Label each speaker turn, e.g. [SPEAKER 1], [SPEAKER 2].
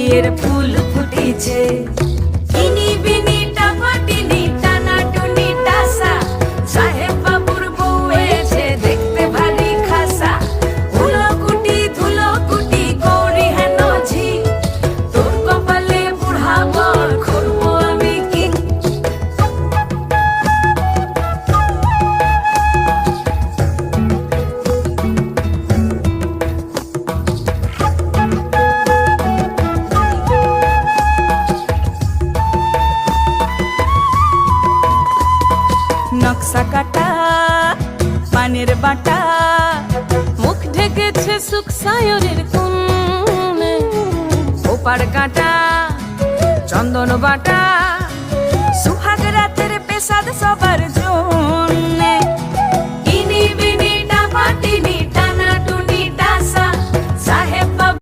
[SPEAKER 1] বিয়ের ফুল ফুটেছে। ইনি বিনি টাপাটিনি টানা টুনি টাসা, সাহেব বাবুর বউ হয়েছে দেখতে ভারী খাসা। ধুলো কুটি গৌরী হেন ঝি, তোর কপালে বুড়া বর করবো আমি কি। নকশা কাটা পানের বাটা, মুখ ঢেকেছে সুখ সায়রের কোণে। ওপার কাটা চন্দন বাটা, সুহাগ রাতের পেশাদ সবার